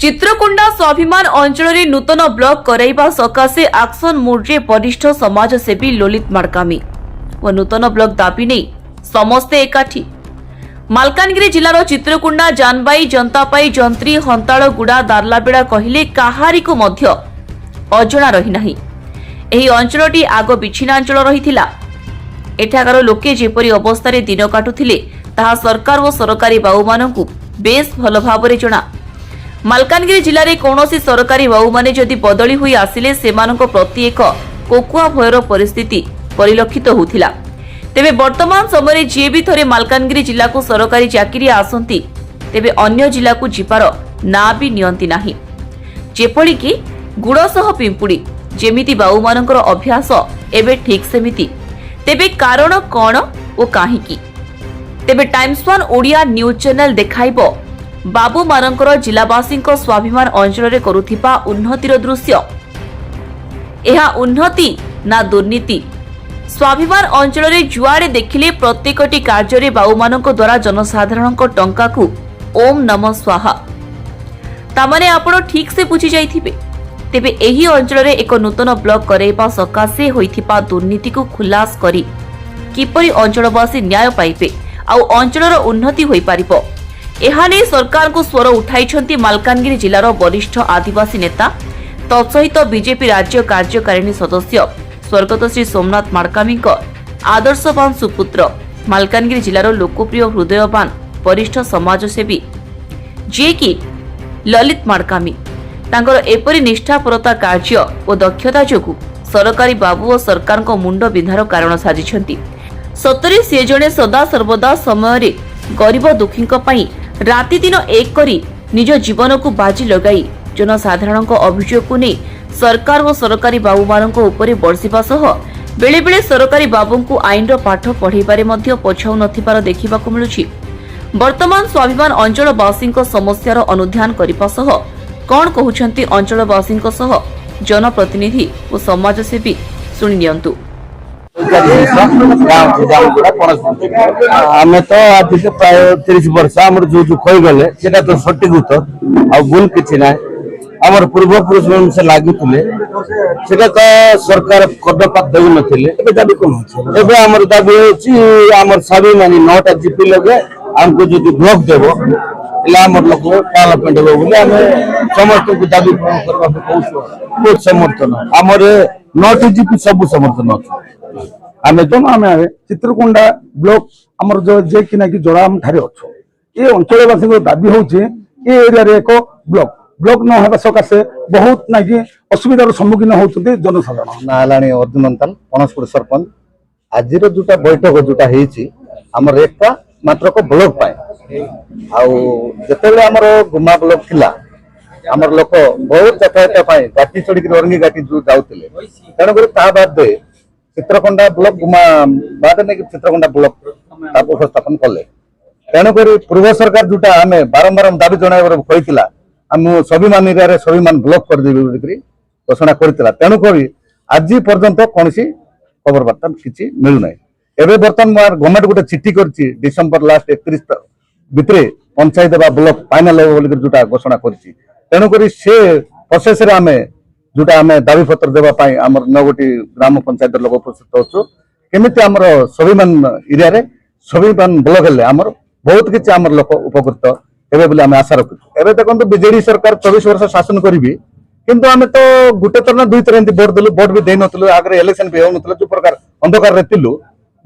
चित्रकोंडा स्वाभिमान अंचल नूतन block कराइबा सकाशे action मोड्रे वरिष्ठ समाजसेवी ललित मार्कामी और नूतन ब्लॉक दाबी नहीं समस्ते एकाठी। मालकानगिरी जिलार चित्रकोंडा जानबाई जनतापाई जंत्री हंताड़गुड़ा दार्लाबेड़ा कहले काहारी को मध्य अजणा रही नाही। एही अंचलटी आग विच्छिन्नांचल रहिथिला। एठाकार लोके जेपरी अवस्था दिन काटुथिले ताहा सरकार और सरकारी बाबूमानंकु बेस भल भाबरे जणा। मालकानगिरी जिले में कौनसी सरकारी बाबू माने जदि बदली हुई आसिले सेमानक प्रति एक कोकुआ भयर परिस्थिति परिलक्षित होतिला। तेबे वर्तमान समय जे भी थरे मालकानगिरी जिला को सरकारी चाकरी आसंती तेबे अन्य जिला को जिबार ना भी नियंती नाही। जेपरि कि गुड़सह पिंपुड़ी जेमिति बाबू मानकर अभ्यास एबे ठीक सेमिति। तेबे कारण कौन ओ काहीकि? तेबे Times One Odia news channel देखाइबो बाबू मानकर जिलावासी स्वाभिमान अंचल करुथिबा उन्नतिर दृश्य। एहा उन्नति ना दुर्नीति? स्वाभिमान अंचल जुआड़े देखिले प्रत्येकटी कार्य बाबू मानक द्वारा जनसाधारण टंका को ओम नमः स्वाहा तामाने आपण ठीक से बुझी जाइथिबे। तेबे एही अंचल एक नूतन ब्लॉक कराइबा सकाशे होइथिबा दुर्नीति को खुलास करी किपरि अंचलवासी न्याय पाइबे आउ अंचलर उन्नति होई पारिबो एहा नै सरकार को स्वर उठाइछंती मालकानगिरी जिलार वरिष्ठ आदिवासी नेता तत्सहित बीजेपी राज्य कार्यकारिणी सदस्य स्वर्गत श्री सोमनाथ मार्कामी आदर्शवान सुपुत्र मालकानगिरी जिलार लोकप्रिय हृदयवान वरिष्ठ समाजसेवी जे कि ललित मार्कामी तांकर एपरि निष्ठापरता कार्य और दक्षता जोगु सरकारी बाबू और सरकार को मुंड बिंधार कारण साजिछंती। सतरे से जणे सदा सर्वदा समय गरीब दुखी राति दिन एक करी निज जीवन को बाजी लगाई जनसाधारण अभियोग को नहीं सरकार और सरकारी बाबू मान बर्षिबा सह बेले बेले सरकारी बाबू को आईन पाठ पढ़ाइबारे मध्य पछाऊ नथिबार देखिबाकु मिलुछि। वर्तमान स्वाभिमान अंचलवासी समस्यार अनुध्यान करने सह कौन कहउछंती अंचलवासी सह जनप्रतिनिधि और समाजसेवी सुनि नियंतु। आम तो आज से प्राय 30 वर्ष आम जो जो खई गले सेटा तो सटीक उत्तर आ भूल किछि ना आमर पूर्वपुरुष से लागुले सेटा तो सरकार कदपात देउ नथिले एबे दाबी कोन एबे हमर दाबी होछि हमर सभी मानी 9टा जीपी लगे हमको जो ब्लॉक देबो इला हमर लोग डेवलपमेंट हो बोले हमें समस्त को दाबी पूर्ण करबा को समर्थन हमर 9टी जीपी सब समर्थन अछि। आमे तो आमे चित्रकोंडा ब्लॉक हमर जो जे कि ना कि जोड़ा हम ठारे अच्छो ए अंचलवासी को दाबी होछि ए एरिया रे एको ब्लॉक न हेबा सकासे बहुत ना कि असुविधार सम्मुखीन होउछते जनसाधारण ना लाणी अर्जुन अंतल पनसपुर सरपंच आजिर जुटा बैठक जुटा हेछि हमर एकटा मात्र को ब्लॉक पाए आउ जतेले हमर गुमा ब्लॉक थिला हमर लोक बहुत यातायात पाए गाटी चढ़ी के रंगी गाटी जो जाउतले तण करे ता बाद दे चित्रकोंडा ब्लॉक गुमा बाद ने चित्रकोंडा ब्लॉक ताप उपस्थापन कले तेणु करी पूर्व सरकार जुटा आमे बारंबार दाबी जणाइबर कहितिला हम स्वाभिमान एरिया रे स्वाभिमान ब्लॉक कर देबे बोली घोषणा करतिला तेणु करी आज पर्यंत कोनसी खबर वार्ता किछि मिलु नै। एबे वर्तमान गवर्नमेंट गोटे चिट्ठी करछि डिसेंबर लास्ट 31 भितरे पंचायत बा ब्लॉक फाइनल हो बोली जुटा घोषणा करछि तेणु करी से प्रोसेस रे आमे जुटा आमे दाबी पत्र देबा पाई हमर नगोटी ग्राम पंचायत लोक उपस्थित होछु केमिति हमर स्वाभिमान एरिया रे स्वाभिमान ब्लॉक हेले हमर बहुत किछि हमर लोक उपकृत हेबे बोली आमे आशा रखु। एबे देखंतु बीजेडी सरकार 24 वर्ष शासन करिबी किंतु आमे तो गुटे तरना दुई तरह एंती वोट देलु वोट भी देइ नतलु आगरे इलेक्शन भी हो नतलु जो प्रकार अंधकार रे तिलु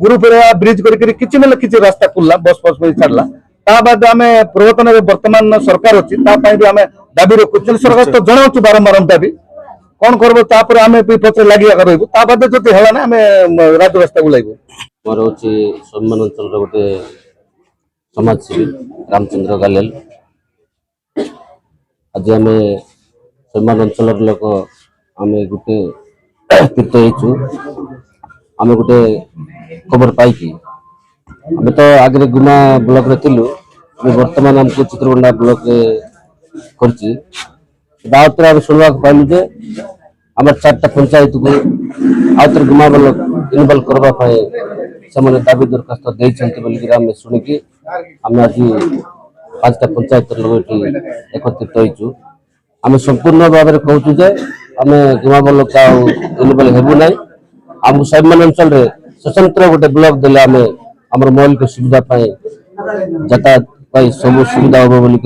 गुरुपुर ब्रिज करी किछि मेले किछि रास्ता खुलला बस बस में छाडला ता बाद आमे प्रवर्तन वर्तमान सरकार अछि ता पई भी आमे दाबी रखु सरकार तो जणाउछु बारंबार दाबी कौन करबो तापर आमे पीछे लागिया करबो ता बाद जति होला ना आमे राज्य रास्ता बुलाइबो। मोर होची सम्मान अंचल रे गोटे समाजसेवी रामचंद्र गालेल आज आमे सम्मान अंचल लोक आमे गोटे तीर्थ हेचु आमे गोटे खबर पाई कि आमे तो आगे गुना ब्लॉक रे थिलु वर्तमान हमको चित्रकोंडा ब्लॉक रे करछि दावतर आम शुणवा पाइलु जे आम 4टा पंचायत को आउतर गुमा ब्लॉक इनवॉल्व करबा से दाबी दरखास्त देइछन्ते बोली आम शुणिकी आम आज 5टा पंचायत लोग एकत्रित होइछु आम संपूर्ण भाव में कहूँ जे आम गुमा ब्लॉक एलिबल हेबू ना आम सैमान अंचल स्वतंत्र गोटे ब्लॉक देले आम आम मौलिक सुविधा यातायात सब सुविधा हम बोलिक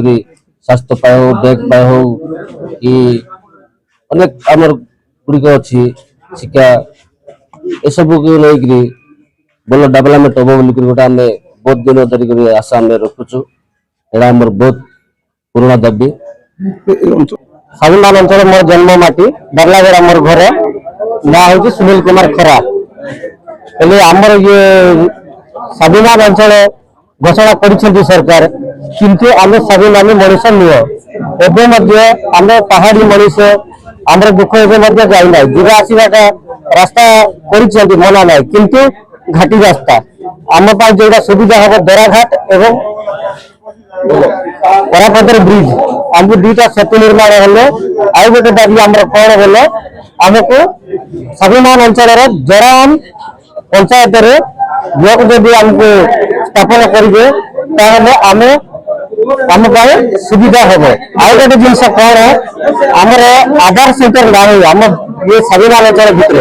स्वास्थ्य पाए हो बैग पाए हो कि अनेक आमर गुड़िक अच्छी शिक्षा ये सब को लेकिन भल डेवलपमेंट हम बोलिक गोटे आम बहुत दिन धरिक आशा आम रखुचु एटा आमर बहुत पुराना दाबी स्वाभिमान अंचल मोर जन्म माटी बरलागड़ मोर घर ना हूँ सुनील कुमार खरा हेले आमर ये स्वाभिमान अंचल घोषणा कर सरकार किंतु आम स्वाभिमानी मनीष नुह एवं आम पहाड़ी मनीष आम दुख एवं जाइना जीवा आसवाटा रास्ता कर मना ना किंतु घाटी रास्ता आम जो सुविधा हम दराघाट एवं कोरापतर ब्रिज आमको दुईटा सेतु निर्माण हेले आउ गोटे दाबी आम कौन बोले आमको स्वाभिमान अंचल जराम पंचायत ब्लॉक जदि आमको स्थापन करेंगे आम आम सुविधा हम आउ गोटे जिनस कौन आमर आधार सेंटर ना आम ये स्वाभिमान अंचल भितर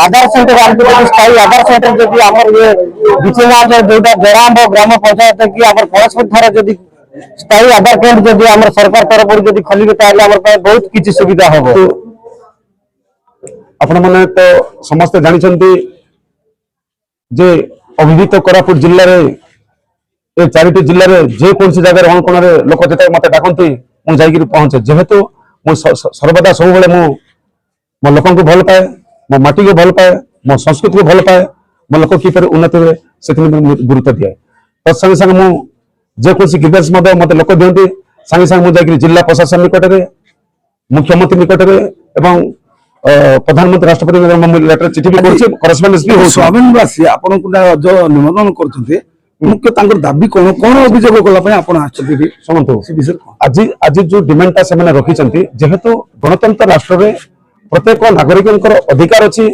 आधार सेंटर आमको स्थायी आधार सेंटर जब आम ये बिचना जोटा जराम ग्राम पंचायत की आम परस्पर जब स्थायी आधार केन्द्र जब आम सरकार तरफ जब खोलिए बहुत किसी सुविधा हम आपण मैंने तो समस्ते जानी जे अभिहित कोरापुट जिले में ये चारिटी जिले में जेकोसी जगह अणकोण लोक जो मत डाकती मुझे पहुंचे जेहेतु मुझे सर्वदा सब मो लोक को भल पाए मो माटी को भल पाए मो संस्कृति को भल पाए मो लोक किपर उन्नति हुए से गुरुत्व दिए तत्संगे संगे मु जेकोसी निर्देश मत लोक दिखती सांगे सांगे मुझे जिला प्रशासन निकट में मुख्यमंत्री निकट में एवं प्रधानमंत्री राष्ट्रपति लेटर चिठी भी करस्पॉन्डेंस भी स्वाभिमानवासी आपण जो निवेदन करछन्ते मुख्य तांकर दाबी कोन कोन अभियोग कला पय आपण आछथि शुणु से विषय आज आज जो डिमांडटा से रखी जेहेतु गणतंत्र राष्ट्र में प्रत्येक नागरिक अधिकार अच्छी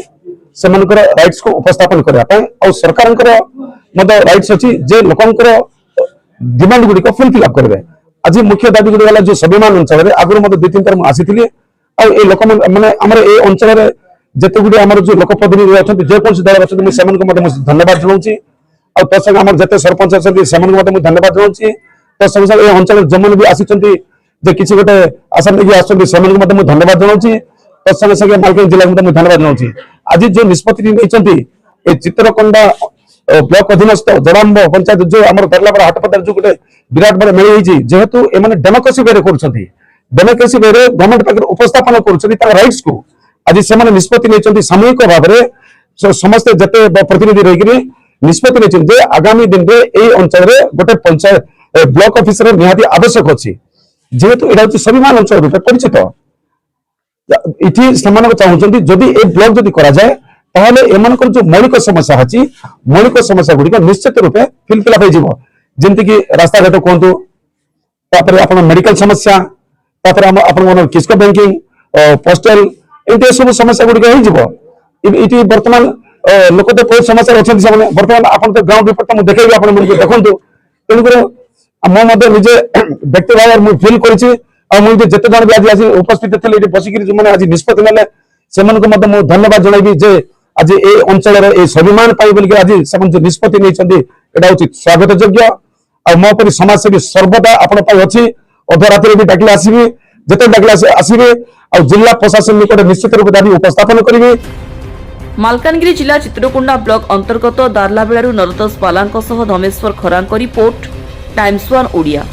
से राइट्स को उपस्थापन करने सरकार राइट्स अच्छी जे लोकंकर डिमांड गुड़िक फुलफिल करेंगे आज मुख्य दाबी गुड़ी गला जो स्वाभिमान अंचल आगुरी मत दुई तीन थर आसी लोक मैंने आमर ए अंचल जिते गुड़ी आम जो लोक प्रतिनिधि अच्छा जेकोसी दल अच्छे से धन्यवाद जनाऊँगी तत्संगे आम जिते सरपंच अच्छे से धन्यवाद जनाऊँगी तत्संगे ए अंचल जो मैंने भी आसी किसी गोटे आशा लेकिन आसो धन्यवाद जनाऊँगी तत्संगे संगे मालकानगिरी जिला को धन्यवाद जनाऊँगी आज जो निष्पत्ति नहीं चित्रकोंडा ब्लॉक अधीनस्थ जड़ाम्ब पंचायत जो आम दरलापर हाटपदार जो गोटे विराट बड़े मेल जेहेतु एम डेमोक्रेसी वे कर डेमोक्रेसी वे गवर्नमेंट पाखे उपस्थापन कर राइट्स को आज से निष्पत्ति नहीं सामूहिक भाव में समस्ते जिते प्रतिनिधि रही निष्पत्ति नहीं आगामी दिन में यही अंचल गोटे पंचायत ब्लॉक ऑफिसर निहाती आवश्यक अच्छी जेहेतु यहाँ हूँ स्वाभिमान अंचल रूप परिचित इटी चाहते जदि ए ब्लॉक जदि करा जाए ताहले एमानकर जो मौलिक समस्या अच्छी मौलिक समस्या गुड़िक निश्चित रूपे फिलफिल हो जमती कि रास्ता घाट कहतु आप मेडिकल समस्या किसको बैंकिंग पोस्टल एमती सब समस्या गुड़िक हो बर्तमान लोक तो बहुत समस्या अच्छा बर्तमान आप ग्राउंड रिपोर्ट मुझे देखी आप देखते तेणुक निजे व्यक्ति भाव मुझे फिल कर जिते जन भी आज आज उपस्थित थे बसिक जो आज निष्पत्ति ना से धन्यवाद जनइबी जे आज ए अंचल स्वाभिमान बोलिक आज जो निष्पत्ति नहीं हूँ स्वागत योग्य मोपरी समाजसेवी सर्वदा आपण अच्छी अधरात्रि भी डाकिले आसबि जिते डाकिले आसबे आ जिला प्रशासन निकट निश्चित रूप दाबी उपस्थापन करेंगे। मालकानगिरी जिला चित्रकोंडा ब्लॉक अंतर्गत दार्लाबेड़ारू नरतोष पालांक सह धमेश्वर खरांक रिपोर्ट टाइम्स 1 ओडिया।